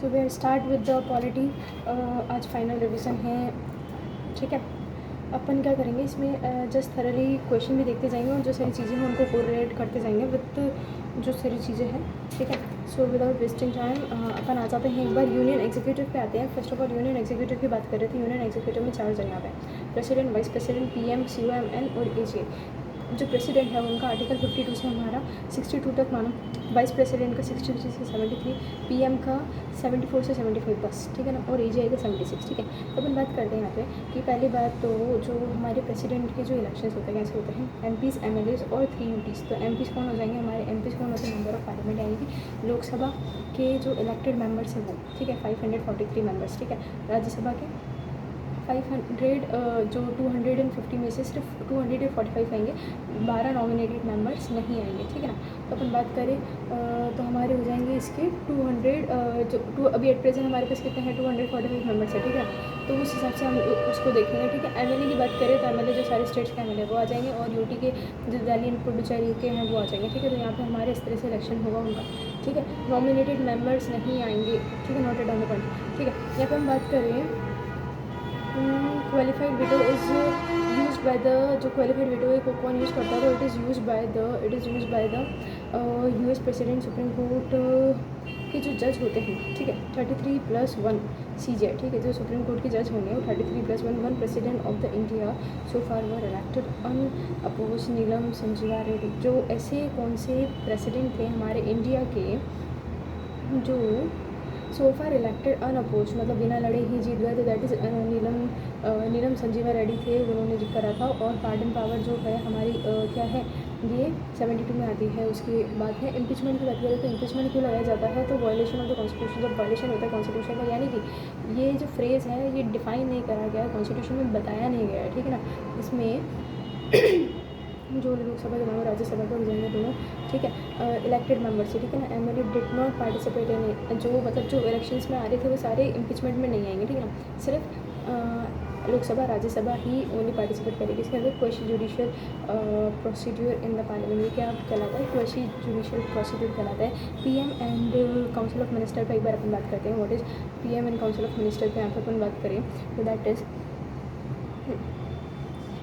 So we are start with the polity. आज final revision है, ठीक है। अपन क्या करेंगे इसमें, जस्ट थरली क्वेश्चन भी देखते जाएंगे और जो सारी चीज़ें हैं उनको कोरिलेट करते जाएंगे विद जो सारी चीज़ें हैं, ठीक है। सो विदाउट वेस्टिंग टाइम अपन आ जाते हैं एक बार यूनियन एग्जीक्यूटिव पे आते हैं। First of all union executive की बात कर रहे थे। यूनियन एग्जीक्यूटिव में 4 जन यहाँ पे, प्रेसिडेंट, वाइस प्रेसिडेंट, पीएम, सीओएमएन और एजे। जो प्रेसिडेंट है उनका आर्टिकल 52 से हमारा 62 तक मानो, वाइस प्रेसिडेंट का 63 से 73, पीएम का 74 से 75 बस, ठीक है ना, और एजे का 76, ठीक है। तो अपन बात करते हैं यहाँ पे कि पहली बात तो जो हमारे प्रेसिडेंट के जो इलेक्शंस होते हैं कैसे होते हैं, एमपीज़, एमएलएज़ और 3 यूटीज़। तो एमपीज़ कौन हो जाएंगे हमारे, एमपीज़ कौन होते हैं, मेंबर ऑफ पार्लियामेंट, यानी कि लोकसभा के जो इलेक्टेड मेंबर्स हैं वो, ठीक है, 543 मेंबर्स, ठीक है। राज्यसभा के 500 जो 250 में से सिर्फ 245 आएंगे, 12 नॉमिनेटेड मेंबर्स नहीं आएंगे, ठीक है ना। तो अपन बात करें तो हमारे हो जाएंगे इसके 200 अभी एट प्रेजेंट हमारे पास कितने हैं, 245 मेंबर्स है, ठीक है। तो उस हिसाब से हम उसको देखेंगे, ठीक है। एमएलए की बात करें तो एमएलए जो सारे स्टेट्स के एमएलए वो आ जाएंगे और यूटी के जो दिल्ली एंड पुडुचेरी के हैं वो आ जाएंगे, ठीक है। तो यहाँ पे हमारे इस तरह से इलेक्शन होगा उनका, ठीक है। नॉमिनेटेड मेंबर्स नहीं आएंगे, ठीक है, नोटेड डाउन द पॉइंट, ठीक है। यहाँ पर हम बात करें qualified veto is use by the, जो क्वालिफाइड वीटो है को कौन यूज़ करता है, तो it is use by the US president, supreme court के जो जज होते हैं, ठीक है, 33+1 सीजे, ठीक है। जो सुप्रीम कोर्ट के जज होंगे वो 33+1 president of the India so far were elected unopposed Neelam Sanjiva Reddy. जो ऐसे कौन से प्रेसिडेंट थे हमारे इंडिया के जो सो फार इलेक्टेड अनअपोज, मतलब बिना लड़े ही जीत गए, तो दैट इज़ नीलम संजीवा रेड्डी थे, उन्होंने जीत करा था। और पार्डन पावर जो है हमारी क्या है, ये 72 में आती है। उसकी बात है इम्पीचमेंट की बात करें तो इम्पीचमेंट क्यों लगाया जाता है, तो वायलेशन ऑफ द कॉन्स्टिट्यूशन, जब वायलेशन होता है कॉन्स्टिट्यूशन का, यानी कि ये जो फ्रेज़ है ये डिफाइन नहीं करा गया है, कॉन्स्टिट्यूशन में बताया नहीं गया है, ठीक है ना। इसमें जो लोकसभा के दोनों, राज्यसभा के हो जाएंगे दोनों, ठीक है, इलेक्टेड मेंबर्स, ठीक है ना। MLA did not participate in, जो मतलब जो इलेक्शंस में आ रहे थे वो सारे इम्पीचमेंट में नहीं आएंगे, ठीक है ना। सिर्फ लोकसभा, राज्यसभा ही ओनली पार्टिसिपेट करेगी। इसके अंदर question judicial procedure in the parliament, ये क्या कहलाता है, क्वेश्चन जुडिशियल प्रोसीड्यूर कहलाता है। PM and council of minister पर एक बार अपन बात करते हैं, what is PM and council of minister पर यहाँ पर अपन बात करें तो दैट इज़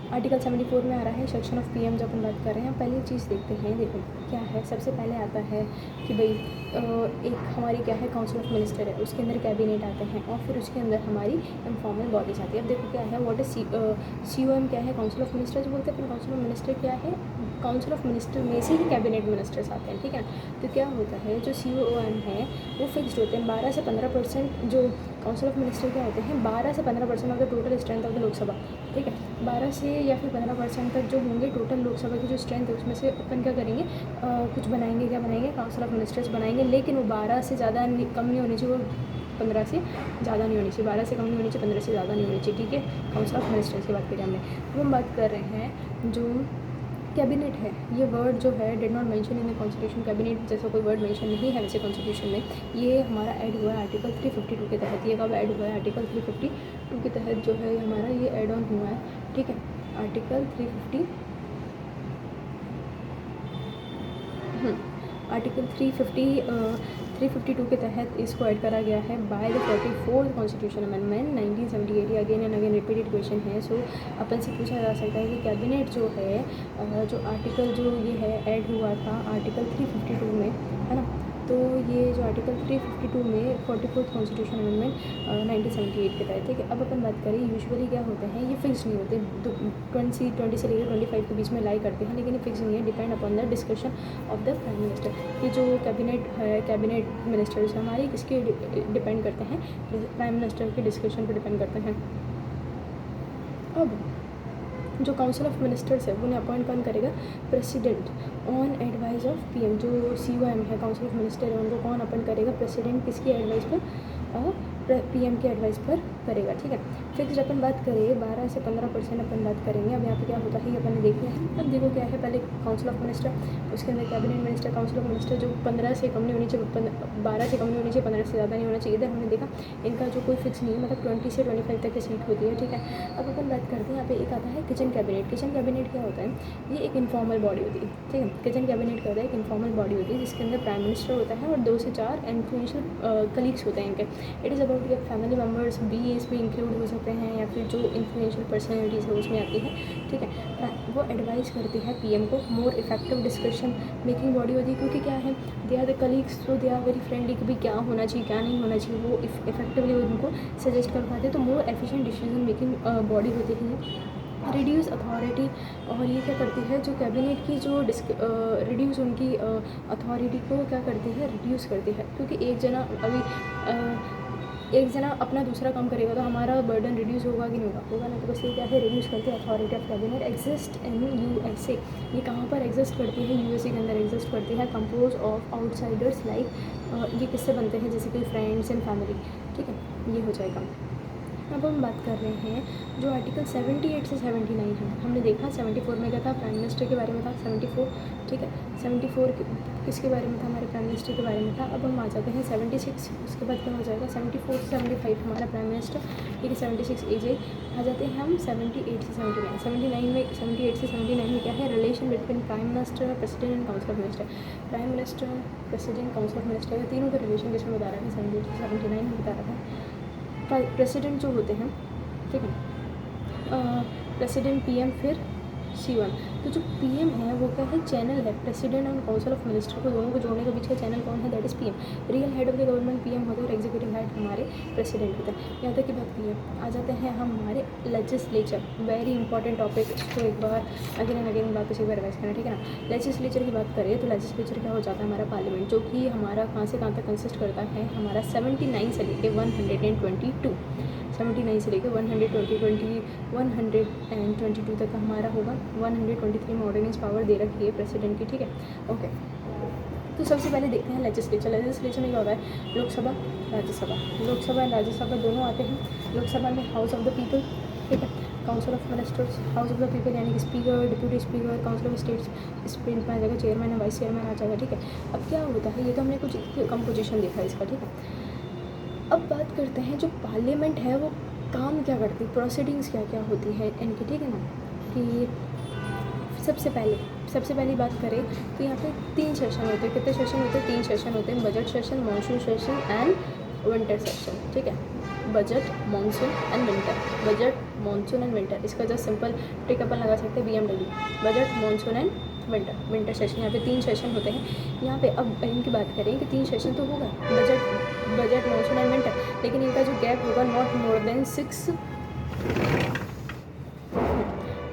आर्टिकल 74 में आ रहा है सेक्शन ऑफ पीएम। जब अपन बात कर रहे हैं पहली चीज़ देखते हैं, देखो क्या है, सबसे पहले आता है कि भाई एक हमारी क्या है, काउंसिल ऑफ मिनिस्टर है, उसके अंदर कैबिनेट आते हैं और फिर उसके अंदर हमारी इनफॉर्मल बॉडीज आती है। अब देखो क्या है, व्हाट इज सीओएम क्या है, काउंसिल ऑफ मिनिस्टर जो बोलते हैं, फिर काउंसिल ऑफ मिनिस्टर क्या है, काउंसिल ऑफ मिनिस्टर में से ही कैबिनेट मिनिस्टर्स आते हैं, ठीक है। तो क्या होता है, जो सीओएम है वो फिक्स्ड होते हैं, 12 से 15% जो काउंसिल ऑफ मिनिस्टर क्या होते हैं, 12 से 15% of the total strength of the Lok Sabha, ठीक है। 12 से या फिर 15% तक जो होंगे टोटल लोकसभा की जो स्ट्रेंथ है उसमें से अपन क्या करेंगे, कुछ बनाएंगे, क्या बनाएंगे, काउंसिल ऑफ मिनिस्टर्स बनाएंगे, लेकिन वो 12 से ज़्यादा कम नहीं होनी चाहिए, वो 15 से ज़्यादा नहीं होनी चाहिए, 12 से कम नहीं होनी चाहिए, 15 से ज़्यादा नहीं होनी चाहिए, ठीक है। काउंसिल ऑफ मिनिस्टर्स की बात करें हमने। अब हम बात कर रहे हैं जो कैबिनेट है, ये वर्ड जो है did not mention in the constitution, cabinet जैसा कोई वर्ड मेंशन नहीं है वैसे कॉन्स्टिट्यूशन में। ये हमारा ऐड हुआ है आर्टिकल 352 के तहत। ये कब ऐड हुआ है, आर्टिकल 352 के तहत जो है हमारा ये ऐड ऑन हुआ है, ठीक है। आर्टिकल 352 के तहत इसको ऐड करा गया है by the 44th constitution amendment 1978। Again and again repeated question है। सो अपन से पूछा जा सकता है कि कैबिनेट जो है जो आर्टिकल जो ये है ऐड हुआ था आर्टिकल 352 में, है ना। तो ये जो आर्टिकल 352 में 44th कॉन्स्टिट्यूशन अमेंडमेंट 1978 के तहत, ठीक है। अब अपन बात करें यूजुअली क्या होते हैं, ये फिक्स नहीं होते, 20 से लेकर 25 के बीच में लाई करते हैं, लेकिन ये फिक्स नहीं है, depend upon the discussion of the prime minister. ये जो कैबिनेट है, कैबिनेट मिनिस्टर्स हमारे किसके डिपेंड करते हैं, प्राइम मिनिस्टर के डिस्कशन पर डिपेंड करते हैं। अब जो काउंसिल ऑफ मिनिस्टर्स है उन्हें अपॉइंट कौन करेगा, president on advice of PM. जो सीओएम है, काउंसिल ऑफ मिनिस्टर है, उनको कौन अपॉइंट करेगा, प्रेसिडेंट किसकी एडवाइस पर, पीएम के एडवाइस पर करेगा, ठीक है। फिक्स्ड अपन बात करें 12 से 15% अपन बात करेंगे। अब यहाँ पे क्या होता है ये अपन ने देखना है। अब देखो क्या है, पहले काउंसिल ऑफ मिनिस्टर, उसके अंदर cabinet minister, council of minister जो 15 से कम नहीं होनी चाहिए, 12 से कम नहीं होनी चाहिए, 15 से ज़्यादा नहीं होना चाहिए। इधर हमने देखा इनका जो कोई फिक्स नहीं है, मतलब 20 से 25 तक की सीट होती है, ठीक है। अब अपन बात करते हैं यहाँ पे एक आता है kitchen kitchen cabinet. Kitchen cabinet क्या होता है, ये एक इनफॉर्मल बॉडी होती है, ठीक है। किचन कैबिनेट क्या होता है, एक इनफॉर्मल बॉडी होती है जिसके अंदर प्राइम मिनिस्टर होता है और 2 से 4 इन्फ्लुएंशियल कलीग्स होते हैं इनके। It is about your family members भी इसमें इंक्लूड हो सकते हैं या फिर जो इन्फ्लुएंशियल पर्सनैलिटीज़ है उसमें आती है, ठीक है। वो एडवाइस करती है पीएम को more effective discussion making body होती है, क्योंकि क्या है, दे आर द कलीग्स, तो दे आर वेरी फ्रेंडली कि भाई क्या होना चाहिए क्या नहीं होना चाहिए, वो इफेक्टिवली उनको सजेस्ट कर पाते हैं, तो more efficient decision making body होती है। रिड्यूस अथॉरिटी, और ये क्या करती है, जो कैबिनेट की जो रिड्यूस उनकी अथॉरिटी को क्या करती है, रिड्यूस करती है, क्योंकि एक जना अपना दूसरा काम करेगा तो हमारा बर्डन रिड्यूस होगा कि नहीं होगा ना। तो बस ये क्या है, रिड्यूस करती है authority of cabinet. Exist in USA, ये कहाँ पर एग्जिस्ट करती है, यूएसए के अंदर एग्जिस्ट करती है। कंपोज ऑफ आउटसाइडर्स लाइक, ये किससे बनते हैं, जैसे कि फ्रेंड्स एंड फैमिली, ठीक है, ये हो जाएगा। अब हम बात कर रहे हैं जो आर्टिकल 78 से 79 है। हमने देखा 74 में क्या था, प्राइम मिनिस्टर के बारे में था। 74, ठीक है, 74 किसके बारे में था, हमारे प्राइम मिनिस्टर के बारे में था। अब हम आ जाते हैं 76, उसके बाद क्या हो जाएगा 74 से 75 हमारा प्राइम मिनिस्टर, ठीक है। 76 एजे आ जाते हैं हम 78 से 79। 79 में 78 से 79 में क्या है, relation between prime minister, president and council of minister. Prime minister, president, council of minister, तीनों का रिलेशन किसमें बता रहा है, 78 से 79 में बता रहा है। प्रेसिडेंट जो होते हैं, ठीक है, प्रेसिडेंट, पीएम, फिर C1। तो जो पीएम है वो क्या है, चैनल है प्रेसिडेंट और काउंसिल ऑफ मिनिस्टर को, दोनों को जोड़ने के बीच का चैनल कौन है, that is PM. Real head of the government PM होता है और एग्जीक्यूटिव हेड हमारे प्रेसिडेंट होता है। यहाँ तक की बात पीएम। आ जाते हैं हम हमारे लेजिस्लेचर, वेरी इंपॉर्टेंट टॉपिक, इसको एक बार अगेन एंड अगेन बात इसी बार रिवाइज करना, ठीक है ना। लेजिस्लेचर की बात करें तो लेजिस्लेचर क्या हो जाता है, हमारा पार्लियामेंट, जो कि हमारा कहाँ से कहाँ तक कंसिस्ट करता है, हमारा 79 से लेके 122, 79 से लेकर 122 तक का हमारा होगा। 123 में ऑर्डिनेंस पावर दे रखी है प्रेसिडेंट की, ठीक है, ओके। तो सबसे पहले देखते हैं लेजिस्लेचर। लेजिस्लेचर में क्या होता है, लोकसभा, राज्यसभा। लोकसभा एंड राज्यसभा दोनों आते हैं। लोकसभा में हाउस ऑफ द पीपल, ठीक है। Council of ministers, house of the people यानी कि speaker, deputy speaker, council of states, इस प्रिंट में आ जाएगा चेयरमैन और वाइस चेयरमैन आ जाएगा, ठीक है। अब क्या होता है, ये तो हमने कुछ कंपोजिशन देखा इसका, ठीक है। अब बात करते हैं जो पार्लियामेंट है वो काम क्या करती है, प्रोसीडिंग्स क्या क्या होती है इनकी, ठीक है ना। कि सबसे पहली बात करें तो यहाँ पे 3 सेशन होते हैं। कितने सेशन होते हैं, 3 सेशन होते हैं, budget session, monsoon session and winter session, ठीक है। Budget, monsoon and winter, budget, monsoon and winter, इसका जस्ट सिंपल ट्रिक अपन लगा सकते हैं, BMW, budget, monsoon and winter session. यहाँ पे 3 सेशन होते हैं। यहाँ पे अब इनकी बात करें कि 3 सेशन तो होगा, बजट, मानसून एंड विंटर, लेकिन इनका जो गैप होगा नॉट मोर देन 6,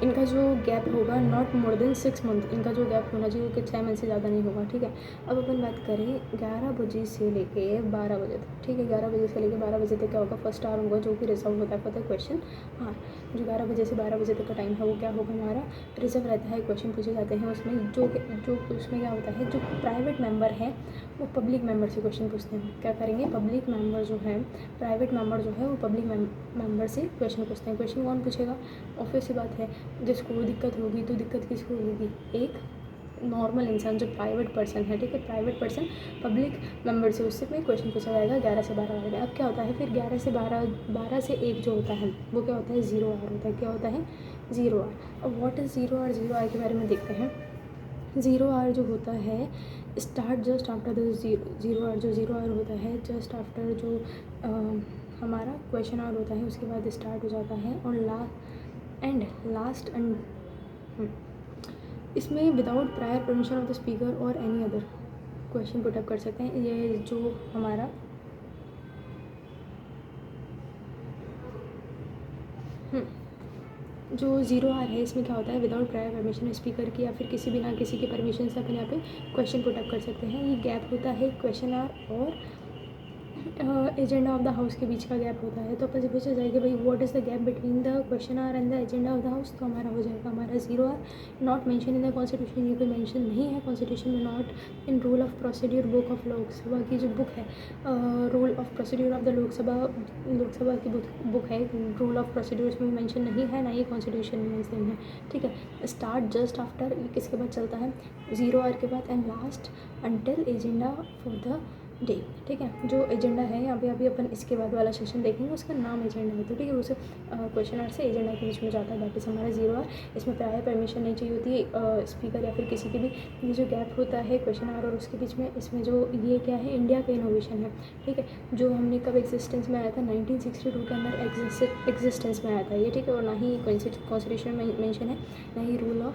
इनका जो गैप होगा नॉट मोर देन 6 मंथ, इनका जो गैप होना चाहिए वो 6 मंथ से ज़्यादा नहीं होगा, ठीक है। अब अपन बात करें 11 बजे से लेके 12 बजे तक, ठीक है। 11 बजे से लेके 12 बजे तक क्या होगा, फर्स्ट आवर होगा जो कि रिजर्व होता है फॉर द क्वेश्चन। हाँ, जो 11 बजे से 12 बजे तक का टाइम है वो क्या होगा, हमारा रिजर्व रहता है, क्वेश्चन पूछे जाते हैं उसमें। जो उसमें क्या होता है, जो प्राइवेट मेंबर है वो पब्लिक मेंबर से क्वेश्चन पूछते हैं। क्या करेंगे, पब्लिक मेंबर जो है, प्राइवेट मेंबर जो है वो पब्लिक मेंबर से क्वेश्चन पूछते हैं। क्वेश्चन कौन पूछेगा, ऑब्वियस सी बात है, जिसको दिक्कत होगी, तो दिक्कत किसको होगी, एक नॉर्मल इंसान जो प्राइवेट पर्सन है, ठीक है, प्राइवेट पर्सन पब्लिक मेंबर से उससे में क्वेश्चन पूछा जाएगा 11 से 12 वाले में। अब क्या होता है फिर 11 से 12 से 1 जो होता है वो क्या होता है, 0 आवर होता है। क्या होता है, 0 आवर। अब व्हाट इज़ 0 आवर, 0 आवर के बारे में देखते हैं। 0 आवर जो होता है start just after the 0 hour, जो 0 आवर होता है जस्ट आफ्टर जो हमारा क्वेश्चन आवर होता है उसके बाद स्टार्ट हो जाता है और लास्ट एंड इसमें without prior permission of the speaker और any other question put up कर सकते हैं। ये जो हमारा जो 0 आवर है इसमें क्या होता है, विदाउट प्रायर परमिशन स्पीकर की या फिर किसी बिना किसी के परमिशन से अपन यहाँ पे क्वेश्चन पुट अप कर सकते हैं। ये गैप होता है क्वेश्चन आवर और एजेंडा ऑफ द हाउस के बीच का गैप होता है। तो अपन से पूछा जाएगा भाई what is the gap between the question hour and the agenda of the house, तो हमारा हो जाएगा हमारा 0 hour. Not mention in the constitution, ये कोई मेंशन नहीं है कॉन्स्टिट्यूशन में। Not in rule of procedure book of Lok Sabha की जो बुक है, rule of procedure of the Lok Sabha की बुक है, रूल ऑफ प्रोसीड्यूर उसमें मेंशन नहीं है, ना ये कॉन्स्टिट्यूशन में मेंशन है, ठीक है। स्टार्ट जस्ट आफ्टर, ये किसके बाद चलता है, 0 आवर के बाद, and last until agenda for the day, ठीक है। जो एजेंडा है यहाँ पे अभी अपन इसके बाद वाला सेशन देखेंगे, उसका नाम एजेंडा है, तो ठीक है। उसे क्वेश्चन आवर से एजेंडा के बीच में जाता है, दैट इज़ हमारा 0 आवर। इसमें प्रायर परमिशन नहीं चाहिए होती है स्पीकर या फिर किसी की भी। ये जो गैप होता है क्वेश्चन आवर और उसके बीच में, इसमें जो ये क्या है, इंडिया का इनोवेशन है, ठीक है। जो हमने कब एग्जिस्टेंस में आया था, 1962 के अंदर एग्जिस्टेंस में आया था ये, ठीक है। और ना ही कॉन्स्टिट्यूशन में मेंशन है, ना ही रूल ऑफ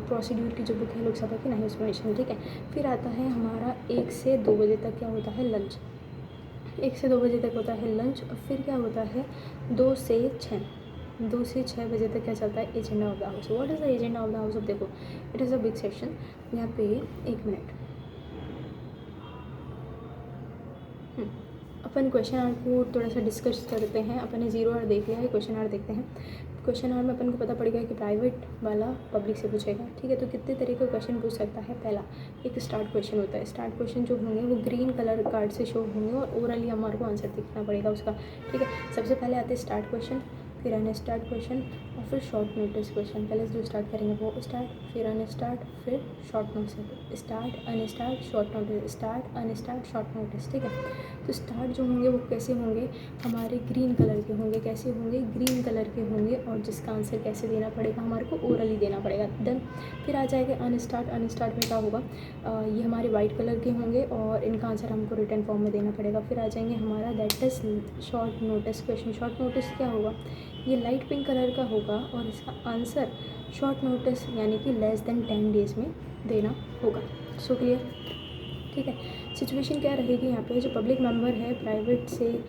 प्रोसीड्यूर की जो बुक है लोकसभा की, ना ही उसमें मेंशन है, ठीक है। फिर आता है हमारा 1 से 2 बजे तक क्या होता है, लंच। 1 से 2 बजे तक होता है लंच, और फिर क्या होता है 2 से 6 बजे तक क्या चलता है, agenda of the house. What is the agenda of the house? अब देखो, it is a big section. यहाँ पे 1 मिनट, अपन क्वेश्चन आवर को थोड़ा सा डिस्कस करते हैं। अपन ने 0 आवर देख लिया है, क्वेश्चन आवर देखते हैं। क्वेश्चन आवर में अपन को पता पड़ेगा कि प्राइवेट वाला पब्लिक से पूछेगा, ठीक है। तो कितने तरह का क्वेश्चन पूछ सकता है? पहला एक स्टार्ट क्वेश्चन होता है। स्टार्ट क्वेश्चन जो होंगे वो ग्रीन कलर कार्ड से शो होंगे और ओरली हमारे को आंसर दिखना पड़ेगा उसका, ठीक है। सबसे पहले आते हैं स्टार्ट क्वेश्चन, फिर अनस्टार्ट क्वेश्चन और फिर शॉर्ट नोटिस क्वेश्चन। पहले जो स्टार्ट करेंगे वो स्टार्ट, फिर अनस्टार्ट, फिर short notice. Start, unstarred, short notice, start, unstarred, short notice, ठीक है। तो स्टार्ट जो होंगे वो कैसे होंगे, हमारे ग्रीन कलर के होंगे। कैसे होंगे? ग्रीन कलर के होंगे, और जिसका आंसर कैसे देना पड़ेगा, हमारे को ओरली देना पड़ेगा। देन फिर आ जाएगा अनस्टार्ट। अनस्टार्ट में क्या होगा, ये हमारे वाइट कलर के होंगे और इनका आंसर हमको रिटर्न फॉर्म में देना पड़ेगा। फिर आ जाएंगे हमारा that is short notice question. Short notice क्या होगा, ये लाइट पिंक कलर का होगा और इसका आंसर शॉर्ट नोटिस यानी कि लेस देन 10 डेज़ में देना होगा। सो क्लियर, ठीक है। सिचुएशन क्या रहेगी यहाँ पे, जो पब्लिक मेंबर है प्राइवेट से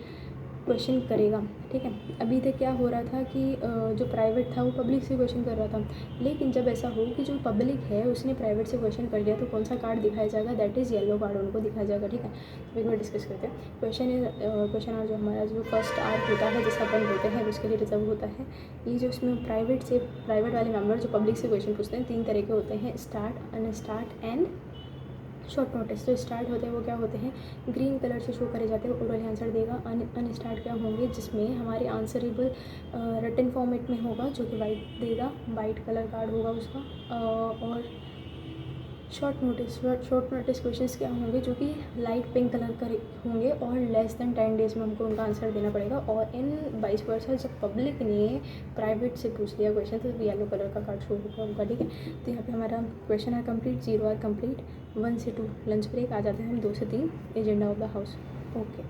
क्वेश्चन करेगा, ठीक है। अभी तक क्या हो रहा था कि जो प्राइवेट था वो पब्लिक से क्वेश्चन कर रहा था, लेकिन जब ऐसा हो कि जो पब्लिक है उसने प्राइवेट से क्वेश्चन कर लिया, तो कौन सा कार्ड दिखाया जाएगा, दैट इज़ येलो कार्ड उनको दिखाया जाएगा, ठीक है। तो एक बार डिस्कस करते हैं। क्वेश्चन आवर जो हमारा जो फर्स्ट आर होता है, जिसका अपन बोलते हैं, उसके लिए रिजर्व होता है। ये जो इसमें प्राइवेट वाले मेम्बर जो पब्लिक से क्वेश्चन पूछते हैं, 3 तरह के होते हैं, start, unstarred and short notice. जो स्टार्ट होते हैं वो क्या होते हैं, ग्रीन कलर से शो करे जाते हैं, ओरली आंसर देगा। अनस्टार्ट क्या होंगे, जिसमें हमारे आंसरेबल रिटन फॉर्मेट में होगा, जो कि वाइट देगा, वाइट कलर कार्ड होगा उसका। और शॉर्ट नोटिस क्वेश्चंस क्या होंगे, जो कि लाइट पिंक कलर का होंगे और लेस देन 10 डेज़ में हमको उनका आंसर देना पड़ेगा। और इन 22 वर्षा जब पब्लिक ने प्राइवेट से पूछ लिया क्वेश्चन, तो येलो कलर का कार्ड शो होगा, ठीक है। तो यहाँ पे हमारा question are complete, 0 are complete, 1 से 2 लंच ब्रेक। आ जाते हैं हम 2 से 3 agenda of the house. Okay,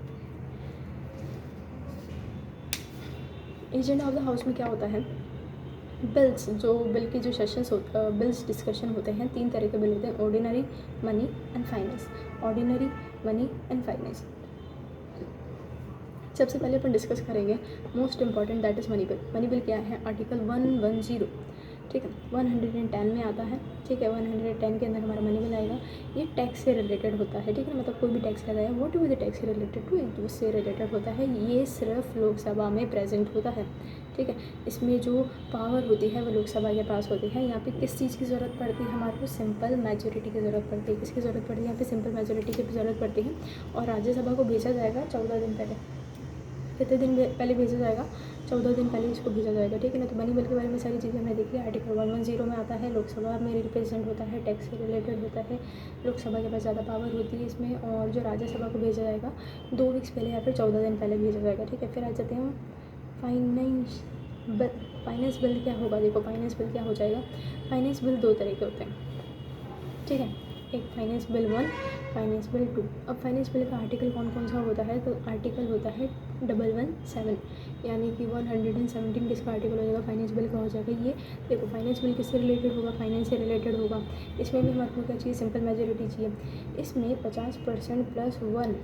agenda of the house में क्या होता है, बिल्स, जो बिल के जो सेशंस बिल्स डिस्कशन होते हैं, 3 तरह के बिल होते हैं, ordinary, money and finance. Ordinary, money and finance. सबसे पहले अपन डिस्कस करेंगे most important, that is money bill. Money bill क्या है, आर्टिकल 110, ठीक है, 110 में आता है, ठीक है। 110 के अंदर हमारा मनी बिल आएगा। ये टैक्स से रिलेटेड होता है, ठीक है। मतलब कोई भी टैक्स लगाया, वॉट एवर द टैक्स से रिलेटेड टू, उससे रिलेटेड होता है। ये सिर्फ लोकसभा में प्रेजेंट होता है, ठीक है। इसमें जो पावर होती है वो लोकसभा के पास होती है। यहाँ पे किस चीज़ की ज़रूरत पड़ती है, हमारे को सिंपल मेजोरिटी की ज़रूरत पड़ती है। किसकी ज़रूरत पड़ती है, यहाँ पे सिंपल मेजोरिटी की ज़रूरत पड़ती है। और राज्यसभा को भेजा जाएगा 14 दिन पहले। कितने दिन पहले भेजा जाएगा, 14 दिन पहले इसको भेजा जाएगा, ठीक है ना। तो मनी बिल के बारे में सारी चीज़ें हमने देखी। आर्टिकल 110 में आता है, लोकसभा में रिप्रेजेंट होता है, टैक्स से रिलेटेड होता है, लोकसभा के पास ज़्यादा पावर होती है इसमें। और जो राज्यसभा को भेजा जाएगा 2 वीक्स पहले या फिर 14 दिन पहले भेजा जाएगा, ठीक है। फिर आ जाते हैं हम फाइनेंस बिल क्या होगा। देखो फाइनेंस बिल क्या हो जाएगा, फाइनेंस बिल 2 तरह के होते हैं, ठीक है। एक फाइनेंस बिल 1, फाइनेंस बिल 2। अब फाइनेंस बिल का आर्टिकल कौन कौन सा होता है, तो आर्टिकल होता है 117, यानी कि 117 किसका आर्टिकल हो जाएगा, फाइनेंस बिल का हो जाएगा। ये देखो फाइनेंस बिल किससे रिलेटेड होगा, फाइनेंस से रिलेटेड होगा। इसमें भी हमारे को क्या चाहिए, सिंपल मेजोरिटी चाहिए। इसमें 50% plus 1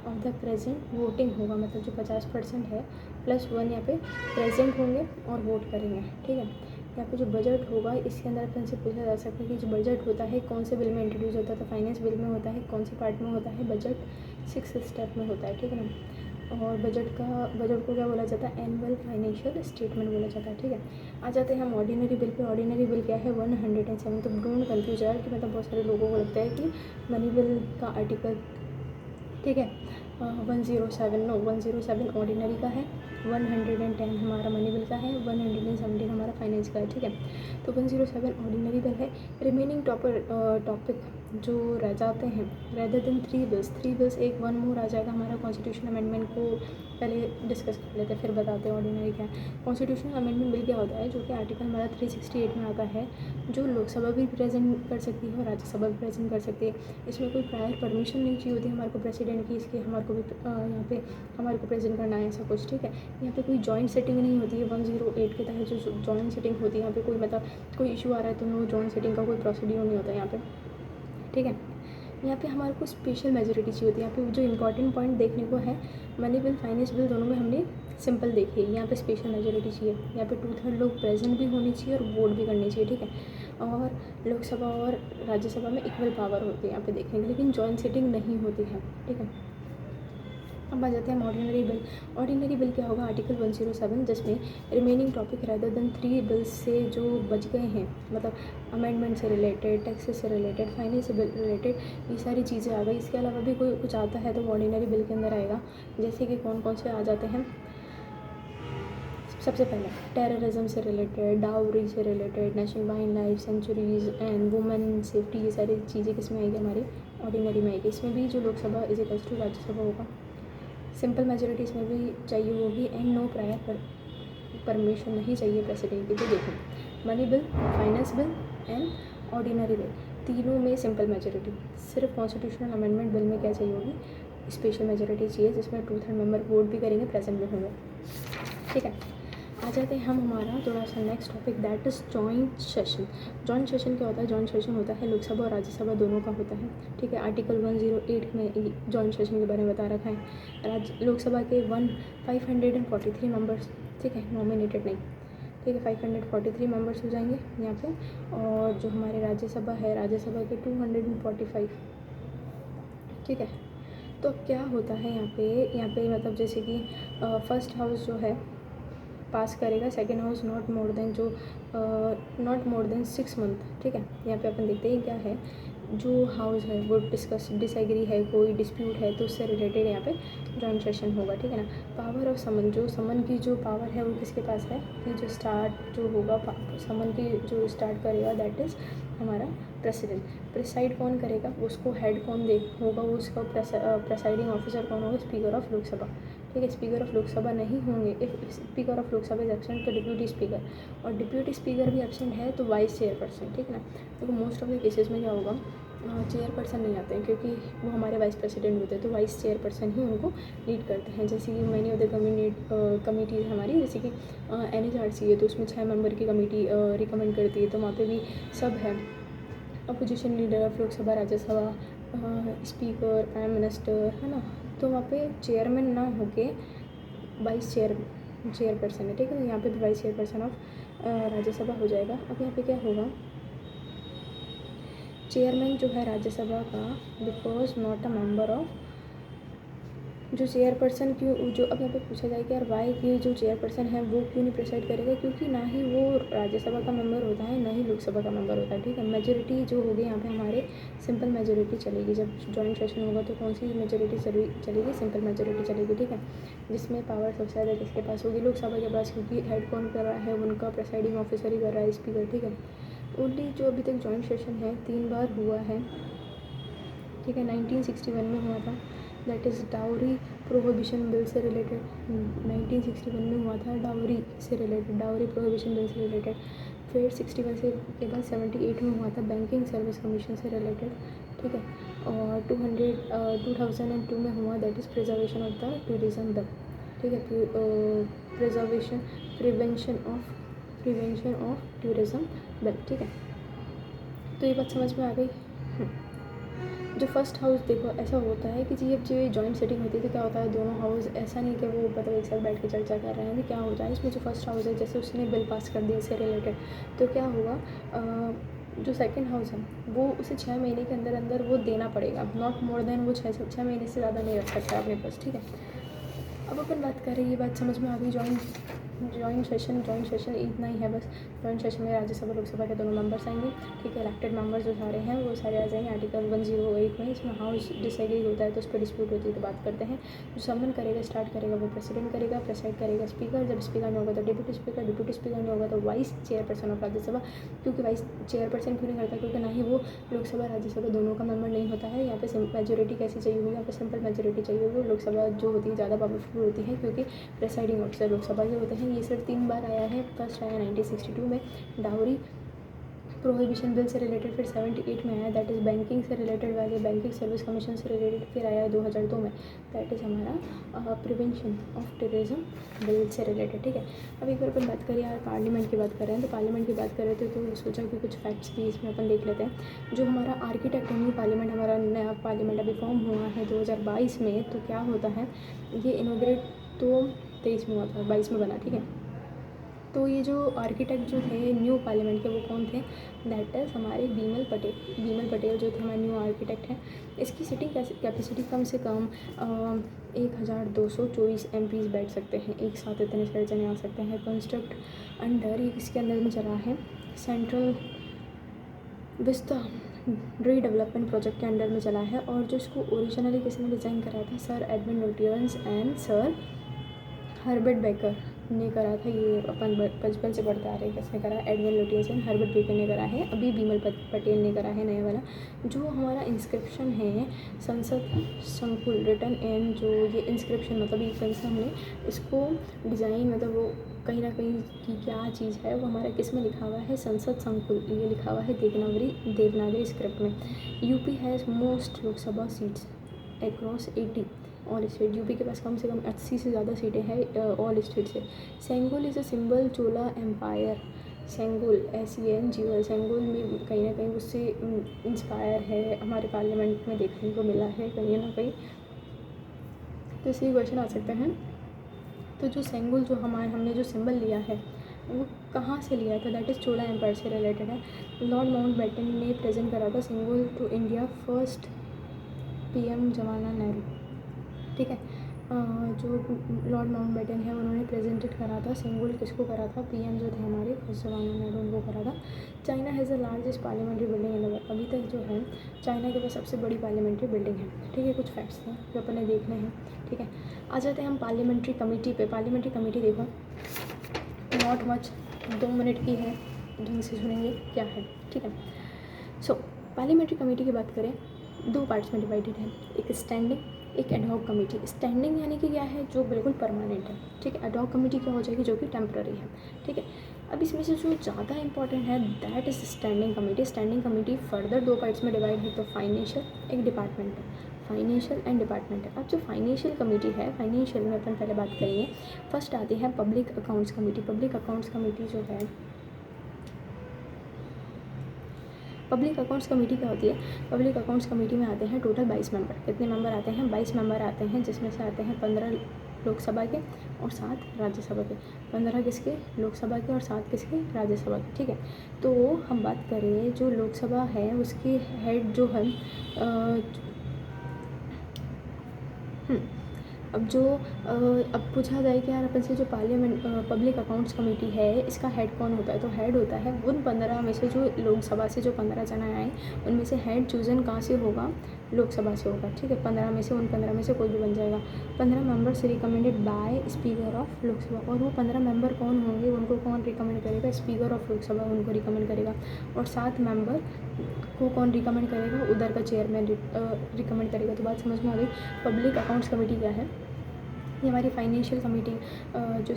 of the present voting होगा, मतलब जो 50% है प्लस 1 यहाँ पे प्रेजेंट होंगे और वोट करेंगे, ठीक है। यहाँ पे जो बजट होगा, इसके अंदर अपन से पूछा जा सकता है कि जो बजट होता है कौन से बिल में इंट्रोड्यूस होता है, तो फाइनेंस बिल में होता है, कौन से पार्ट में होता है, बजट 6 स्टेप में होता है, ठीक है ना। और बजट को क्या बोला जाता है, एनुअल फाइनेंशियल स्टेटमेंट बोला जाता है, ठीक है। आ जाते हैं हम ordinary bill pay. Ordinary bill क्या है, 107। तो डोंट कन्फ्यूज यार, कि मतलब बहुत सारे लोगों को लगता है कि मनी बिल का आर्टिकल, ठीक है, 107 नो 107 ऑर्डिनरी का है, 110 हमारा मनी बिल का है, 117 हमारा फाइनेंस का है, ठीक है। तो 107 ऑर्डिनरी बिल है। रिमेनिंग टॉपिक जो रह जाते हैं रेदर देन 3 बिल्स एक वन मोर आ जाएगा हमारा कॉन्स्टिट्यूशन अमेंडमेंट को पहले डिस्कस कर लेते हैं फिर बताते हैं ऑर्डिनरी क्या है। कॉन्स्टिट्यूशनल अमेंडमेंट बिल क्या होता है, जो कि आर्टिकल हमारा 368 में आता है, जो लोकसभा भी प्रेजेंट कर सकती है और राज्यसभा भी प्रेजेंट कर सकती है। इसमें कोई प्रायर परमिशन नहीं चाहिए होती हमारे को प्रेसिडेंट की, इसके हमारे को भी यहाँ पे हमारे को प्रेजेंट करना है ऐसा कुछ, ठीक है। यहाँ पे कोई जॉइंट सेटिंग नहीं होती है 108 के तहत जो जॉइंट सेटिंग होती है, यहाँ पे कोई मतलब कोई इशू आ रहा है तो वो जॉइंट सेटिंग का कोई प्रोसीड्यूर नहीं होता यहाँ पे, ठीक है। यहाँ पे हमारे को स्पेशल मेजोरिटी चाहिए होती है। यहाँ पे जो इंपॉर्टेंट पॉइंट देखने को है, मनी बिल फाइनेंस बिल दोनों में हमने सिंपल देखी है, यहाँ पे स्पेशल मेजोरिटी चाहिए। यहाँ पे 2/3 लोग प्रेजेंट भी होनी चाहिए और वोट भी करनी चाहिए, ठीक है। और लोकसभा और राज्यसभा में इक्वल पावर होती है यहाँ पे देखने की, लेकिन जॉइंट सीटिंग नहीं होती है, ठीक है। अब आ जाते हैं ऑर्डिनरी बिल। ऑर्डिनरी बिल क्या होगा, आर्टिकल 107, जिसमें remaining topic rather than 3 bills से जो बच गए हैं, मतलब अमेंडमेंट से रिलेटेड, टैक्सेस से रिलेटेड, फाइनेंस से रिलेटेड, ये सारी चीज़ें आ गई। इसके अलावा भी कोई कुछ आता है तो ऑर्डिनरी बिल के अंदर आएगा। जैसे कि कौन कौन से आ जाते हैं, सबसे पहले टेररिज्म से रिलेटेड, डाउरी से related, national wild life sanctuaries and women safety, ये सारी चीज़ें किस में आएगी, हमारी ऑर्डिनरी में आएगी। इसमें भी जो Lok Sabha is equal to Rajya Sabha होगा। सिंपल मेजोरिटी इसमें भी चाहिए होगी एंड नो प्रायर परमिशन नहीं चाहिए प्रेसिडेंट की। तो देखो, money bill, finance bill and ordinary bill, तीनों में सिंपल मेजोरिटी। सिर्फ कॉन्स्टिट्यूशनल अमेंडमेंट बिल में क्या चाहिए होगी, स्पेशल मेजोरिटी चाहिए, जिसमें 2/3 मेंबर वोट भी करेंगे, प्रेजेंट भी होंगे, ठीक है। आ जाते हैं हम हमारा थोड़ा सा next topic, that is joint session. Joint session क्या होता है, जॉइंट सेशन होता है लोकसभा और राज्यसभा दोनों का होता है, ठीक है। आर्टिकल 108 में जॉइंट सेशन के बारे में बता रखा है। लोकसभा के 543 मेंबर्स, ठीक है, नॉमिनेटेड नहीं, ठीक है, 543 मेंबर्स हो जाएंगे यहाँ पे। और जो हमारे राज्यसभा है, राज्यसभा के 245, ठीक है। तो अब क्या होता है यहाँ पे मतलब जैसे कि फर्स्ट हाउस जो है पास करेगा, second house not more than 6 month, ठीक है। यहाँ पे अपन देखते हैं क्या है, जो हाउस है वो डिसएग्री है, कोई डिस्प्यूट है तो उससे रिलेटेड यहाँ पे जॉइंट सेशन होगा, ठीक है ना। पावर ऑफ समन, जो समन की जो पावर है वो किसके पास है, कि जो स्टार्ट जो होगा समन की जो स्टार्ट करेगा दैट इज़ हमारा प्रेसिडेंट। प्रिसाइड कौन करेगा, उसको हेड कौन होगा, उसका प्रेसाइडिंग ऑफिसर कौन होगा, स्पीकर ऑफ लोकसभा, ठीक है। स्पीकर ऑफ लोकसभा नहीं होंगे, if speaker of Lok Sabha is absent तो डिप्यूटी स्पीकर, और डिप्यूटी स्पीकर भी एब्सेंट है तो वाइस चेयरपर्सन, ठीक है ना। तो मोस्ट ऑफ द केसेस में क्या होगा, चेयरपर्सन नहीं आते हैं क्योंकि वो हमारे वाइस प्रेसिडेंट होते हैं, तो वाइस चेयरपर्सन ही उनको लीड करते हैं। जैसे कि मैनी ऑफ द कमिटीज़ हमारी, जैसे कि NHRC है तो उसमें 6 मेंबर की कमेटी रिकमेंड करती है, तो वहाँ पे भी सब है, opposition leader of Lok Sabha, Rajya Sabha, speaker, prime minister, है ना। तो वहाँ पे चेयरमैन ना होके वाइस चेयरपर्सन है, ठीक है। यहाँ पे भी वाइस चेयरपर्सन ऑफ राज्यसभा हो जाएगा। अब यहाँ पे क्या होगा, चेयरमैन जो है राज्यसभा का, because not a member of, जो चेयरपर्सन क्यों, जो अब यहाँ पे पूछा जाए कि यार वाई कि जो चेयरपर्सन है वो क्यों नहीं प्रिसाइड करेगा, क्योंकि ना ही वो राज्यसभा का मेंबर होता है ना ही लोकसभा का मेंबर होता है, ठीक है। मेजोरिटी जो होगी यहाँ पे हमारे सिंपल मेजोरिटी चलेगी। जब जॉइंट सेशन होगा तो कौन सी मेजोरिटी चलेगी, सिंपल मेजोरिटी चलेगी, ठीक है। जिसमें पावर सबसे ज़्यादा किसके पास होगी, लोकसभा के पास, क्योंकि हेड कौन कर रहा है, उनका प्रेसाइडिंग ऑफिसर ही कर रहा है, स्पीकर, ठीक है। ओनली जो अभी तक जॉइंट सेशन है 3 बार हुआ है, ठीक है। 1961 में हुआ था, that is dowry prohibition bill से रिलेटेड, 1961 में हुआ था डाउरी से रिलेटेड, डाउरी प्रोहिबिशन बिल से रिलेटेड। फिर 61 से के बाद 78 में हुआ था बैंकिंग सर्विस कमीशन से रिलेटेड, ठीक है। और 2002 में हुआ that is preservation of the tourism bill, ठीक है। प्रिवेंशन ऑफ टूरिज्म बिल, ठीक है। तो ये बात समझ में आ गई। जो फर्स्ट हाउस, देखो ऐसा होता है कि जब जो जॉइंट सेटिंग होती है तो क्या होता है, दोनों हाउस ऐसा नहीं कि वो मतलब एक साथ बैठ के चर्चा कर रहे हैं, तो क्या होता है इसमें जो फर्स्ट हाउस है जैसे उसने बिल पास कर दिया इससे रिलेटेड, तो क्या होगा, जो सेकंड हाउस है वो उसे 6 महीने के अंदर अंदर वो देना पड़ेगा, नॉट मोर देन, वो 6 महीने से ज़्यादा नहीं रख सकता अपने पास, ठीक है। अब अपन बात करें, ये बात समझ में आ गई जॉइंट जॉइंट सेशन इतना ही है बस। जॉइंट सेशन में राज्यसभा लोकसभा के दोनों मेंबर्स आएंगे, ठीक है। इलेक्टेड मेंबर्स जो सारे हैं वो सारे आ जाएंगे। आर्टिकल 108 में इसमें हाउस डिसएग्री होता है तो उस पर डिस्प्यूट होती है तो बात करते हैं। जो समन करेगा, स्टार्ट करेगा वो प्रेसिडेंट करेगा, प्रेसाइड करेगा स्पीकर। जब स्पीकर नहीं होगा तो डिप्यूटी स्पीकर, डिप्यूटी स्पीकर नहीं होगा तो वाइस चेयरपर्सन ऑफ राज्यसभा। क्योंकि वाइस चेयरपर्सन क्यों नहीं करता, क्योंकि ना ही वो लोकसभा राज्यसभा दोनों का मेंबर नहीं होता है। यहाँ पे मेजोरिटी कैसी चाहिए होगी, यहाँ पे सिंपल मेजोरिटी चाहिए होगी। लोकसभा जो होती है ज़्यादा पावरफुल होती है क्योंकि प्रेसाइडिंग ऑफिसर लोकसभा के होते हैं। ये सिर्फ 3 बार आया है। फर्स्ट आया 1962 में डाउरी प्रोहिबिशन बिल से रिलेटेड, फिर 78 में आया दैट इज़ बैंकिंग से रिलेटेड वाले बैंकिंग सर्विस कमीशन से रिलेटेड, फिर आया 2002 में दैट इज़ हमारा प्रिवेंशन ऑफ टेररिज्म बिल से रिलेटेड, ठीक है। अब एक बार अपन बात करें यार पार्लियामेंट की बात कर रहे हैं तो पार्लियामेंट की बात कर रहे थे तो सोचा कि कुछ फैक्ट्स भी इसमें अपन देख लेते हैं। जो हमारा आर्किटेक्ट है न्यू पार्लियामेंट, हमारा नया पार्लियामेंट अभी फॉर्म हुआ है 2022 में, तो क्या होता है ये इनोग्रेट तो 23 में हुआ था, 22 में बना, ठीक है। तो ये जो आर्किटेक्ट जो थे न्यू पार्लियामेंट के वो कौन थे, दैट इज़ हमारे बीमल पटेल जो थे हमारे न्यू आर्किटेक्ट हैं। इसकी सिटिंग कैपेसिटी कम से कम 1224 MPs बैठ सकते हैं एक साथ, इतने सारे जने आ सकते हैं। कंस्ट्रक्ट अंडर इसके अंदर में चला है सेंट्रल विस्ता रीडेवलपमेंट प्रोजेक्ट के अंडर में चला है। और जो इसको ओरिजिनली किसने डिज़ाइन करा था, sir Edwin Lutyens and sir Herbert baker ने करा था। ये अपन बचपन से पढ़ते आ रहे हैं किसने करा, Edwin Lutyens and Herbert baker ने करा है। अभी बीमल पटेल ने करा है नया वाला। जो हमारा इंस्क्रिप्शन है संसद संकुल रिटर्न एंड, जो ये इंस्क्रिप्शन मतलब ये कहीं से हमने इसको डिज़ाइन मतलब वो कहीं ना कहीं की क्या चीज़ है वो हमारा किस में लिखा हुआ है, संसद संकुल, ये लिखा हुआ है देवनागरी स्क्रिप्ट में। UP has most Lok Sabha seats across 80 all state. UP के पास कम से कम 80 से ज़्यादा सीटें हैं ऑल स्टेट से। Sengol is a symbol Chola empire. Sengol SENGOL, Sengol में कहीं ना कहीं उससे इंस्पायर है, हमारे पार्लियामेंट में देखने को मिला है कहीं ना कहीं। तो इसलिए क्वेश्चन आ सकते हैं। तो जो सेंगोल जो हमने जो सिंबल लिया है वो कहाँ से लिया था, दैट इज़ चोला एम्पायर से रिलेटेड है। लॉर्ड माउंटबेटन ने प्रेजेंट करा था Sengol to India first PM Jawaharlal Nehru, ठीक है। जो लॉर्ड माउंटबेटन है उन्होंने प्रेजेंटेड करा था सेंगोल, किसको करा था, PM जो थे हमारे फर्स्ट जवाहरलाल नेहरू उनको करा था। China has the largest parliamentary building in the world. अभी तक जो है चाइना के पास सबसे बड़ी पार्लियामेंट्री बिल्डिंग है, ठीक है। कुछ फैक्ट्स हैं जो अपन ने देखने हैं, ठीक है। आ जाते हैं हम पार्लियामेंट्री कमेटी पे। पार्लियामेंट्री कमेटी देखो नॉट मच, 2 मिनट की है, ढंग से सुनेंगे क्या है, ठीक है। सो पार्लियामेंट्री कमेटी की बात करें 2 पार्ट्स में डिवाइडेड है, एक स्टैंडिंग एक एडहॉक कमेटी। स्टैंडिंग यानी कि क्या है, जो बिल्कुल परमानेंट है, ठीक है। एडहॉक कमेटी क्या हो जाएगी, जो कि टेम्पररी है, ठीक है। अब इसमें से जो ज़्यादा इंपॉर्टेंट है that is standing committee. Standing committee further 2 parts में डिवाइड है, तो फाइनेंशियल एक डिपार्टमेंट है, फाइनेंशियल एंड डिपार्टमेंट है। अब जो फाइनेंशियल कमेटी है, फाइनेंशियल में अपन पहले बात करेंगे। फर्स्ट आती है public accounts committee. Public accounts committee जो है, पब्लिक अकाउंट्स कमेटी क्या होती है, पब्लिक अकाउंट्स कमेटी में आते हैं टोटल 22 मेंबर। कितने मेंबर आते हैं, 22 मेंबर आते हैं, जिसमें से आते हैं 15 लोकसभा के और 7 राज्यसभा के। 15 किसके, लोकसभा के, और 7 किसके, राज्यसभा के, ठीक है। तो हम बात करें जो लोकसभा है उसके हेड जो है अब जो अब पूछा जाए कि यार अपन से जो पार्लियामेंट पब्लिक अकाउंट्स कमेटी है इसका हेड कौन होता है, तो हेड होता है उन 15 में से, जो लोकसभा से जो 15 जना आए उनमें से हेड चूजन कहाँ से होगा, लोकसभा से होगा, ठीक है। 15 में से, उन 15 में से कोई भी बन जाएगा। 15 members recommended by speaker of Lok Sabha. और वो 15 मेंबर कौन होंगे, उनको कौन रिकमेंड करेगा, स्पीकर ऑफ लोकसभा उनको रिकमेंड करेगा। और 7 मेंबर को कौन रिकमेंड करेगा, उधर का चेयरमैन रिकमेंड करेगा। तो बात समझ में आ गई। पब्लिक अकाउंट्स कमेटी क्या है, ये हमारी फाइनेंशियल कमेटी जो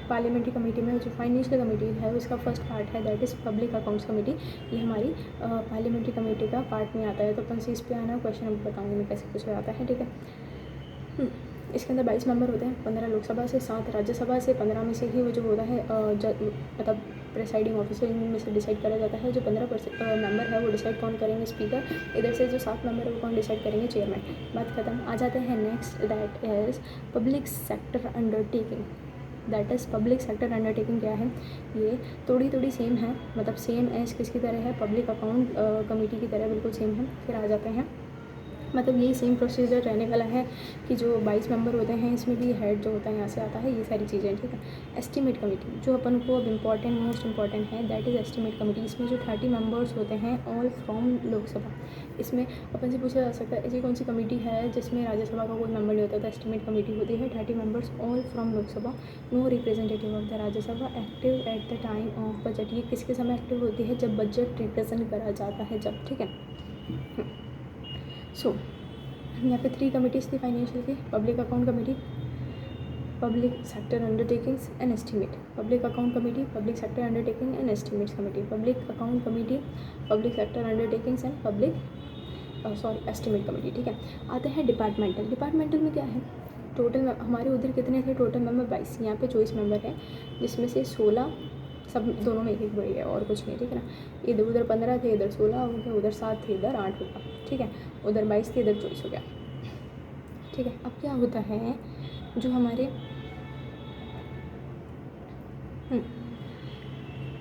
पार्लियामेंट्री कमेटी में जो फाइनेंशियल कमेटी है उसका फर्स्ट पार्ट है, that is public accounts committee. ये हमारी पार्लियामेंट्री कमेटी का पार्ट में आता है। तो अपन से इस पर आना क्वेश्चन अब बताऊँगी मैं कैसे पूछा जाता है, ठीक है। इसके अंदर 22 मेंबर होते हैं, 15 लोकसभा से, 7 राज्यसभा से। 15 में से ही वो जो होता है मतलब प्रेसाइडिंग ऑफिसर में से डिसाइड करा जाता है। जो 15 मेंबर है वो डिसाइड कौन करेंगे, स्पीकर। इधर से जो 7 मेंबर है वो कौन डिसाइड करेंगे, चेयरमैन। बात खत्म। आ जाते हैं next, that is public sector undertaking. That is public sector undertaking क्या है, ये थोड़ी सेम है, मतलब सेम एज किसकी तरह है, पब्लिक अकाउंट कमेटी की तरह बिल्कुल सेम है। फिर आ जाते हैं मतलब ये सेम प्रोसीजर रहने वाला है कि जो 22 मेंबर होते हैं इसमें भी हेड जो होता है यहाँ से आता है, ये सारी चीज़ें, ठीक है। एस्टिमेट कमेटी जो अपन को अब इम्पॉर्टेंट मोस्ट इम्पॉर्टेंट है, दैट इज़ एस्टिमेट कमेटी। इसमें जो 30 मेंबर्स होते हैं ऑल फ्रॉम लोकसभा। इसमें अपन से पूछा जा सकता है ऐसी कौन सी कमेटी है जिसमें राज्यसभा का कोई मेंबर नहीं होता, तो एस्टिमेट कमेटी होती है। 30 members all from Lok Sabha, no representative of the Rajya Sabha, active at the time of budget. ये किसके समय एक्टिव होती है? जब बजट रिप्रेजेंट करा जाता है, जब, ठीक है। सो यहाँ पे 3 कमिटीज़ थी फाइनेंशियल की, public account committee, public sector undertakings and estimate, public account committee, public sector undertaking and estimates committee, public account committee, public sector undertakings and public estimate committee, ठीक है। आते हैं डिपार्टमेंटल। डिपार्टमेंटल में क्या है? Total हमारे उधर कितने थे? टोटल मेंबर 22, यहाँ पे 24 मेंबर है, जिसमें से 16 सब दोनों में एक बड़ी है और कुछ नहीं, ठीक है ना। इधर उधर 15 थे, इधर 16 हो गया, उधर 7 थे, इधर 8 होगा, ठीक है। उधर 22 थे, इधर 24 हो गया, ठीक है। अब क्या होता है जो हमारे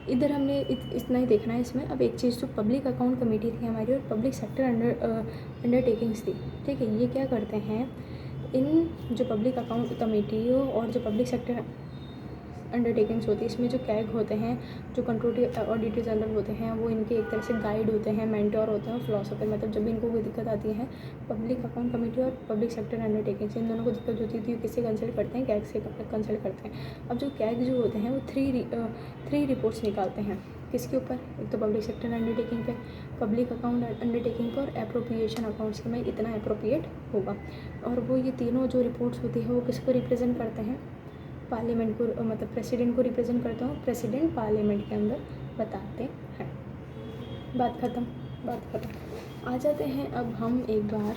इधर हमने इतना ही देखना है इसमें। अब एक चीज़, जो पब्लिक अकाउंट कमेटी थी हमारी और पब्लिक सेक्टर अंडरटेकिंग्स थी, ठीक है। ये क्या करते हैं, इन जो पब्लिक अकाउंट कमेटी और जो पब्लिक सेक्टर अंडरटेकिंग्स होती है, इसमें जो कैग होते हैं, जो कंट्रोल ऑडिटर जनरल होते हैं, वो इनके एक तरह से गाइड होते हैं, मेंटोर होते हैं, फिलोसोफर। मतलब जब भी इनको कोई दिक्कत आती है, पब्लिक अकाउंट कमेटी और पब्लिक सेक्टर अंडरटेकिंग्स, इन दोनों को दिक्कत होती थी, किससे कंसल्ट करते हैं? कैग से कंसल्ट करते हैं। अब जो कैग जो होते हैं वो 3 रिपोर्ट्स निकालते हैं, किसके ऊपर? एक तो पब्लिक सेक्टर अंडरटेकिंग पे, पब्लिक अकाउंट अंडरटेकिंग पर, एप्रोप्रिएशन अकाउंट्स में इतना अप्रोप्रिएट होगा। और वो ये तीनों जो रिपोर्ट्स होती है वो किसको रिप्रेजेंट करते हैं? पार्लियामेंट को, मतलब प्रेसिडेंट को रिप्रेजेंट करता हूँ। प्रेसिडेंट पार्लियामेंट के अंदर बताते हैं। बात ख़त्म। आ जाते हैं अब हम एक बार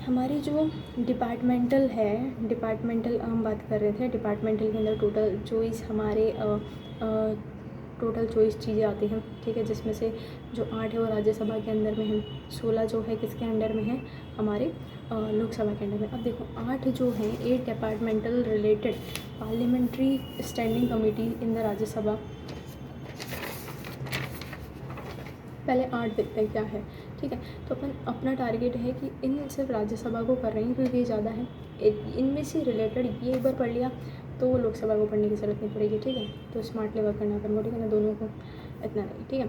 हमारी जो डिपार्टमेंटल है, डिपार्टमेंटल हम बात कर रहे थे। डिपार्टमेंटल के अंदर टोटल 24 हमारे टोटल 24 चीज़ें आती हैं, ठीक है। जिसमें से जो 8 है वो राज्यसभा के अंदर में है, 16 जो है किसके अंडर में है? हमारे लोकसभा के अंडर में। अब देखो 8 जो हैं, 8 departmental related parliamentary standing committee in the Rajya Sabha. पहले 8 देखते हैं क्या है, ठीक है। तो अपन अपना टारगेट है कि इन सिर्फ राज्यसभा को कर रहे हैं क्योंकि ये ज़्यादा है। इनमें से रिलेटेड ये एक बार पढ़ लिया तो लोकसभा को पढ़ने की ज़रूरत नहीं पड़ेगी, ठीक है। तो स्मार्टली वर्क करना अपन को, ठीक है ना, दोनों को इतना नहीं, ठीक है।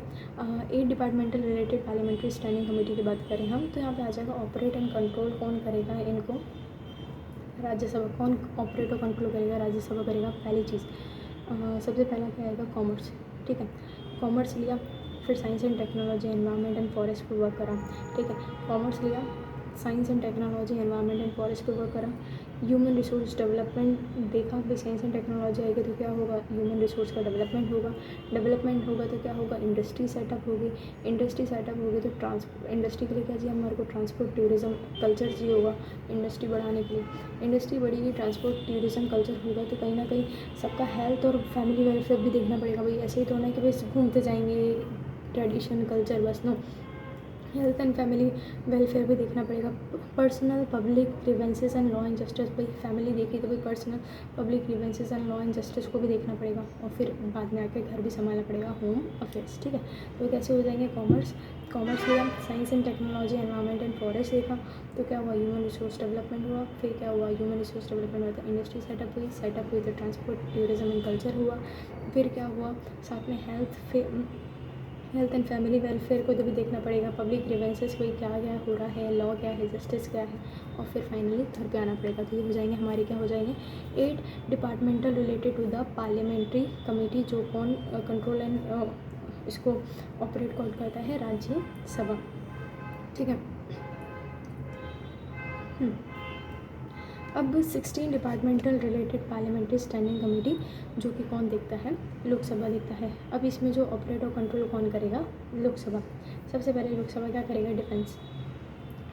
8 departmental related parliamentary standing committee की बात करें हम, तो यहाँ पे आ जाएगा ऑपरेट एंड कंट्रोल। कौन करेगा इनको? राज्यसभा। कौन ऑपरेट और कंट्रोल करेगा? राज्यसभा करेगा। पहली चीज़ सबसे पहला क्या आएगा? कॉमर्स, ठीक है। कॉमर्स लिया, फिर science and technology, environment and forest पर वर्क करा, ठीक है। कॉमर्स लिया, science and technology, environment and forest पर वर्क करा। ह्यूमन रिसोर्स डेवलपमेंट देखा, भाई साइंस एंड टेक्नोलॉजी आएगी तो क्या होगा? ह्यूमन रिसोर्स का डेवलपमेंट होगा। डेवलपमेंट होगा तो क्या होगा? इंडस्ट्री सेटअप होगी। इंडस्ट्री सेटअप होगी तो इंडस्ट्री के लिए क्या चाहिए हमारे को? ट्रांसपोर्ट, टूरिज़्म, कल्चर चाहिए होगा इंडस्ट्री बढ़ाने के लिए। इंडस्ट्री बढ़ेगी, ट्रांसपोर्ट, टूरिज़्म, कल्चर होगा तो कहीं ना कहीं सबका हेल्थ और फैमिली वेलफेयर भी देखना पड़ेगा। भाई ऐसे ही तो नहीं कि भाई घूमते जाएंगे, ट्रेडिशन कल्चर बस, no, health and family welfare भी देखना पड़ेगा। Personal public grievances and law and justice, भाई फैमिली देखी तो भाई personal public grievances and law and justice को भी देखना पड़ेगा, और फिर बाद में आके घर भी संभालना पड़ेगा, होम अफेयर्स, ठीक है। तो कैसे हो जाएंगे? कॉमर्स लिया, science and technology, environment and forest देखा तो क्या हुआ? ह्यूमन रिसोर्स डेवलपमेंट हुआ। फिर क्या हुआ? ह्यूमन रिसोर्स डेवलपमेंट हुआ तो इंडस्ट्री सेटअप हुई तो ट्रांसपोर्ट, टूरिज़्म एंड कल्चर हुआ। फिर क्या हुआ? साथ में हेल्थ एंड फैमिली वेलफेयर को तो भी देखना पड़ेगा, पब्लिक ग्रीवेंसेस कोई क्या क्या हो रहा है, लॉ क्या है, जस्टिस क्या है, और फिर फाइनली घर पे आना पड़ेगा। तो ये हो जाएंगे हमारे, क्या हो जाएंगे? 8 departmental related to the parliamentary committee, जो कौन कंट्रोल एंड इसको ऑपरेट कौन करता है? राज्यसभा, ठीक है। अब 16 departmental related parliamentary standing committee, जो कि कौन देखता है? लोकसभा देखता है। अब इसमें जो ऑपरेट और कंट्रोल कौन करेगा? लोकसभा। सबसे पहले लोकसभा क्या करेगा?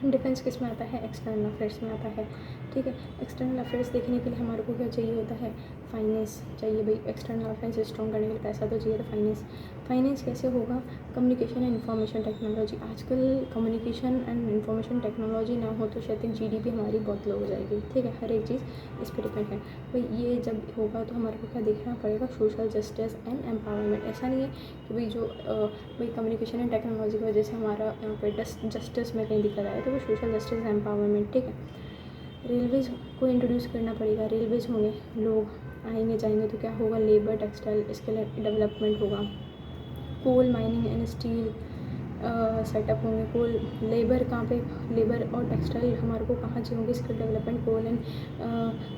डिफेंस किस में आता है? एक्सटर्नल अफेयर्स में आता है, ठीक ठीक है। एक्सटर्नल अफेयर्स देखने के लिए हमारे को क्या चाहिए होता है, फाइनेंस चाहिए भाई। एक्सटर्नल अफेयर्स स्ट्रॉन्ग करने के लिए पैसा तो चाहिए, तो फाइनेंस कैसे होगा, कम्युनिकेशन एंड इंफॉर्मेशन टेक्नोलॉजी। आजकल कम्युनिकेशन एंड इंफॉर्मेशन टेक्नोलॉजी ना हो तो शायद जीडीपी हमारी बहुत लो हो जाएगी, ठीक है। हर एक चीज़ इस पर डिपेंड है भाई। ये जब होगा तो हमारे को क्या देखना पड़ेगा, सोशल जस्टिस एंड एम्पावरमेंट। ऐसा नहीं है कि भाई जो भाई कम्युनिकेशन एंड टेक्नोलॉजी की वजह से हमारा यहाँ पे जस्टिस में कहीं दिक्कत आए, तो वो सोशल जस्टिस एम्पावरमेंट, ठीक है। रेलवेज़ को इंट्रोड्यूस करना पड़ेगा, रेलवेज़ होंगे, लोग आएंगे जाएंगे तो क्या होगा, लेबर टेक्सटाइल इसके लिए डेवलपमेंट होगा। Coal mining and steel setup होंगे। कोल लेबर कहाँ पे, लेबर और टेक्सटाइल हमारे को कहाँ चाहिए होंगे, स्किल डेवलपमेंट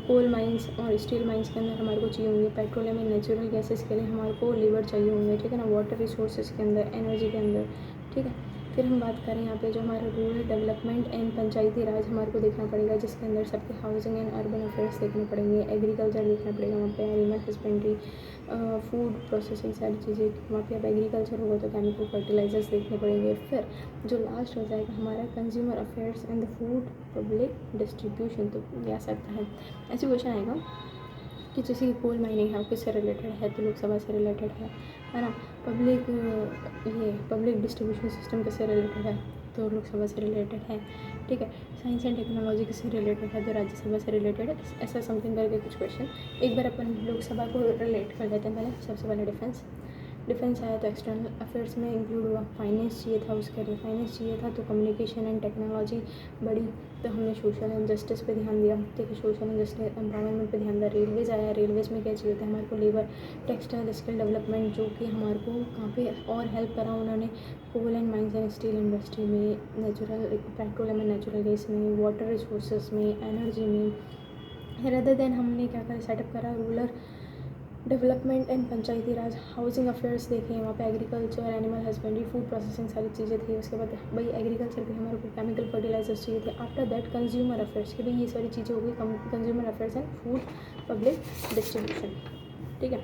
कोल माइंस और स्टील माइंस के अंदर हमारे को चाहिए होंगे। पेट्रोलियम एंड नेचुरल गैसेस के लिए हमारे को लेबर चाहिए होंगे, ठीक है ना। वाटर रिसोर्सेज के अंदर, एनर्जी के अंदर, ठीक है। फिर हम बात करें यहाँ पे जो हमारा रूरल डेवलपमेंट एंड पंचायती राज हमारे को देखना पड़ेगा, जिसके अंदर सबके हाउसिंग एंड अर्बन अफेयर्स देखने पड़ेंगे। एग्रीकल्चर देखना पड़ेगा वहाँ पे, एनिमल हस्बेंड्री, फूड प्रोसेसिंग, सारी चीज़ें वहाँ पे। अब एग्रीकल्चर होगा तो केमिकल फर्टिलाइजर्स देखने पड़ेंगे। फिर जो लास्ट हो जाएगा हमारा consumer affairs and the food public distribution. तो ये आ सकता है, ऐसे क्वेश्चन आएगा कि जैसे कोल माइनिंग है किससे रिलेटेड है, तो लोकसभा से रिलेटेड है ना। पब्लिक डिस्ट्रीब्यूशन सिस्टम किससे रिलेटेड है, तो लोकसभा से रिलेटेड है, ठीक है। साइंस एंड टेक्नोलॉजी किससे रिलेटेड है, तो राज्यसभा से रिलेटेड है। ऐसा समथिंग करके कुछ क्वेश्चन। एक बार अपन लोकसभा को रिलेट कर लेते हैं। पहले सबसे पहले डिफेंस आया तो एक्सटर्नल अफेयर्स में इंक्लूड हुआ। फाइनेंस चाहिए था, उसके लिए फाइनेंस चाहिए था, तो कम्युनिकेशन एंड टेक्नोलॉजी बढ़ी, तो हमने सोशल एंड जस्टिस पे ध्यान दिया, ठीक है। सोशल एंड जस्टिस एम्पावरमेंट पे ध्यान दिया। रेलवेज़ आया, रेलवेज़ में क्या चाहिए था हमारे को, लेबर टेक्सटाइल स्किल डेवलपमेंट, जो कि हमारे को कहाँ पे और हेल्प करा उन्होंने, coal and mines and steel industry में, natural petroleum and natural gas में, वाटर रिसोर्सेज में, एनर्जी में। रदर देन हमने क्या करा, सेटअप करा rural development and Panchayati Raj. Housing affairs देखे वहाँ पे, agriculture, animal husbandry, food processing, सारी चीज़ें थी। उसके बाद भाई एग्रीकल्चर के हमारे को केमिकल फर्टिलाइजर्स चाहिए थे। आफ्टर दैट कंज्यूमर अफेयर्स के भाई ये सारी चीज़ें हो गई, consumer affairs and food public distribution, ठीक है।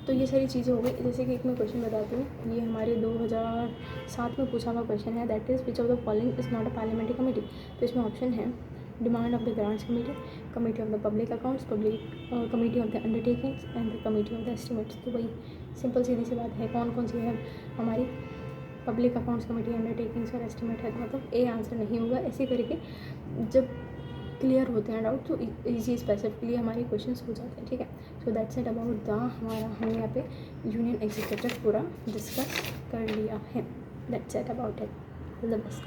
तो ये सारी चीज़ें हो गई। जैसे कि एक मैं क्वेश्चन बताती हूँ, ये हमारे 2007 में पूछा हुआ क्वेश्चन है, that is which of the following is not a parliamentary committee. तो इसमें ऑप्शन है demand of the grants committee, committee of the public accounts, committee of the undertakings and the committee of the estimates. तो भाई simple सीधी सी बात है, कौन कौन सी है हमारी, पब्लिक अकाउंट्स कमेटी, अंडरटेकिंग्स और एस्टिमेट है। तो मतलब ए आंसर नहीं होगा। ऐसे करके जब क्लियर होते हैं डाउट तो इजी स्पेसिफिकली हमारे क्वेश्चंस हो जाते हैं, ठीक है। So that's it about the हमारा, हमने यहाँ पे यूनियन एग्जीक्यूटिव पूरा डिस्कस कर लिया है। That's it about it, all the best.